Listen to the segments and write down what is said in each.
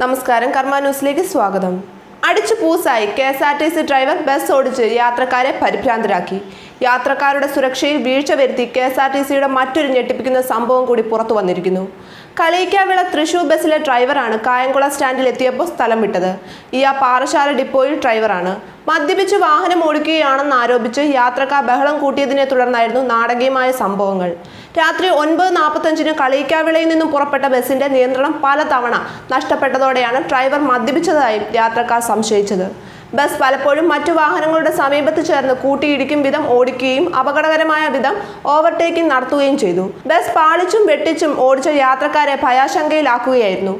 നമസ്കാരം കർമ്മ ന്യൂസിലേക്ക് സ്വാഗതം. അടിച്ചു പൂസായി കെഎസ്ആർടിസി ഡ്രൈവർ ബസ് ഓടിച്ച് യാത്രക്കാരെ പരിഭ്രാന്തരാക്കി. യാത്രക്കാരുടെ സുരക്ഷയിൽ വീഴ്ച വരുത്തി കെഎസ്ആർടിസിയുടെ മറ്റൊരു ഞെട്ടിപ്പിക്കുന്ന സംഭവം കൂടി പുറത്തു വന്നിരിക്കുന്നു. കളിയിക്കാവിള തൃശൂർ ബസ്സിലെ ഡ്രൈവറാണ് കായംകുളം സ്റ്റാൻഡിൽ എത്തിയപ്പോൾ സ്ഥലം വിട്ടത്. ഇയാൾ പാറശാല ഡിപ്പോയിൽ ഡ്രൈവറാണ്. മദ്യപിച്ച് വാഹനം ഓടിക്കുകയാണെന്ന് ആരോപിച്ച് യാത്രക്കാർ ബഹളം കൂട്ടിയതിനെ തുടർന്നായിരുന്നു നാടകീയമായ സംഭവങ്ങൾ. രാത്രി 9:45 കളിയിക്കാവിളയിൽ നിന്നും പുറപ്പെട്ട ബസിന്റെ നിയന്ത്രണം പലതവണ നഷ്ടപ്പെട്ടതോടെയാണ് ഡ്രൈവർ മദ്യപിച്ചതായി യാത്രക്കാർ സംശയിച്ചത്. ബസ് പലപ്പോഴും മറ്റു വാഹനങ്ങളുടെ സമീപത്ത് ചേർന്ന് കൂട്ടിയിടിക്കും വിധം ഓടിക്കുകയും അപകടകരമായ വിധം ഓവർടേക്കിംഗ് നടത്തുകയും ചെയ്തു. ബസ് പാളിച്ചും വെട്ടിച്ചും ഓടിച്ച യാത്രക്കാരെ ഭയാശങ്കയിലാക്കുകയായിരുന്നു.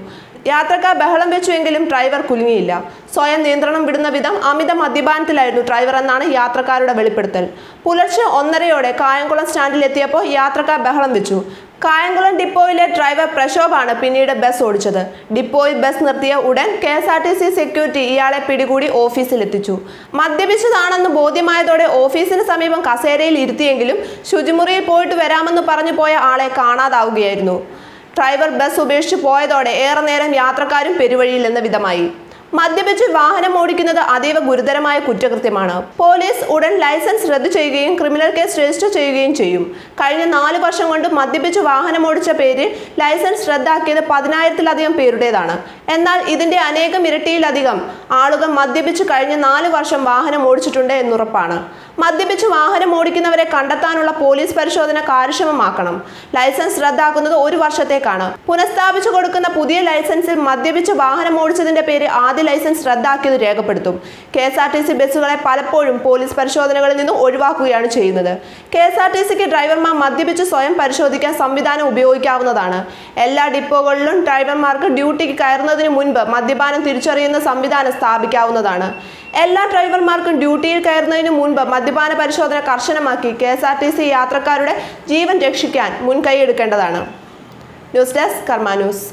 യാത്രക്കാർ ബഹളം വെച്ചുവെങ്കിലും ഡ്രൈവർ കുലുങ്ങിയില്ല. സ്വയം നിയന്ത്രണം വിടുന്ന വിധം അമിത മദ്യപാനത്തിലായിരുന്നു ഡ്രൈവർ എന്നാണ് യാത്രക്കാരുടെ വെളിപ്പെടുത്തൽ. പുലർച്ചെ 1:30 കായംകുളം സ്റ്റാൻഡിൽ എത്തിയപ്പോൾ യാത്രക്കാർ ബഹളം വെച്ചു. കായംകുളം ഡിപ്പോയിലെ ഡ്രൈവർ പ്രശോഭാണ് പിന്നീട് ബസ് ഓടിച്ചത്. ഡിപ്പോയിൽ ബസ് നിർത്തിയ ഉടൻ കെഎസ്ആർടിസി സെക്യൂരിറ്റി ഇയാളെ പിടികൂടി ഓഫീസിലെത്തിച്ചു. മദ്യപിച്ചതാണെന്ന് ബോധ്യമായതോടെ ഓഫീസിന് സമീപം കസേരയിൽ ഇരുത്തിയെങ്കിലും ശുചിമുറിയിൽ പോയിട്ട് വരാമെന്ന് പറഞ്ഞു പോയ ആളെ കാണാതാവുകയായിരുന്നു. ഡ്രൈവർ ബസ് ഉപേക്ഷിച്ച് പോയതോടെ ഏറെ നേരം യാത്രക്കാരും പെരുവഴിയിൽ എന്ന വിധമായി. മദ്യപിച്ച് വാഹനം ഓടിക്കുന്നത് അതീവ ഗുരുതരമായ കുറ്റകൃത്യമാണ്. പോലീസ് ഉടൻ ലൈസൻസ് റദ്ദു ചെയ്യുകയും ക്രിമിനൽ കേസ് രജിസ്റ്റർ ചെയ്യുകയും ചെയ്യും. കഴിഞ്ഞ 4 വർഷം കൊണ്ട് മദ്യപിച്ച് വാഹനം ഓടിച്ച പേരിൽ ലൈസൻസ് റദ്ദാക്കിയത് 10,000-ലധികം പേരുടേതാണ്. എന്നാൽ ഇതിന്റെ അനേകം ഇരട്ടിയിലധികം ആളുകൾ മദ്യപിച്ച് കഴിഞ്ഞ 4 വർഷം വാഹനം ഓടിച്ചിട്ടുണ്ട് എന്നുറപ്പാണ്. മദ്യപിച്ച് വാഹനം ഓടിക്കുന്നവരെ കണ്ടെത്താനുള്ള പോലീസ് പരിശോധന കാര്യക്ഷമമാക്കണം. ലൈസൻസ് റദ്ദാക്കുന്നത് 1 വർഷത്തേക്കാണ്. പുനഃസ്ഥാപിച്ചു കൊടുക്കുന്ന പുതിയ ലൈസൻസിൽ മദ്യപിച്ച് വാഹനം ഓടിച്ചതിന്റെ പേര് ആദ്യ ലൈസൻസ് റദ്ദാക്കിയത് രേഖപ്പെടുത്തും. കെഎസ്ആർടിസി ബസ്സുകളെ പലപ്പോഴും പോലീസ് പരിശോധനകളിൽ നിന്ന് ഒഴിവാക്കുകയാണ് ചെയ്യുന്നത്. കെഎസ്ആർടിസിക്ക് ഡ്രൈവർമാർ മദ്യപിച്ച് സ്വയം പരിശോധിക്കാൻ സംവിധാനം ഉപയോഗിക്കാവുന്നതാണ്. എല്ലാ ഡിപ്പോകളിലും ഡ്രൈവർമാർക്ക് ഡ്യൂട്ടിക്ക് കയറുന്നതിന് മുൻപ് മദ്യപാനം തിരിച്ചറിയുന്ന സംവിധാനം സ്ഥാപിക്കാവുന്നതാണ്. എല്ലാ ഡ്രൈവർമാർക്കും ഡ്യൂട്ടിയിൽ കയറുന്നതിന് മുൻപ് മദ്യപാന പരിശോധന കർശനമാക്കി കെഎസ്ആർടിസി യാത്രക്കാരുടെ ജീവൻ രക്ഷിക്കാൻ മുൻകൈയെടുക്കേണ്ടതാണ്. ന്യൂസ് ഡെസ്ക് കർമ്മ ന്യൂസ്.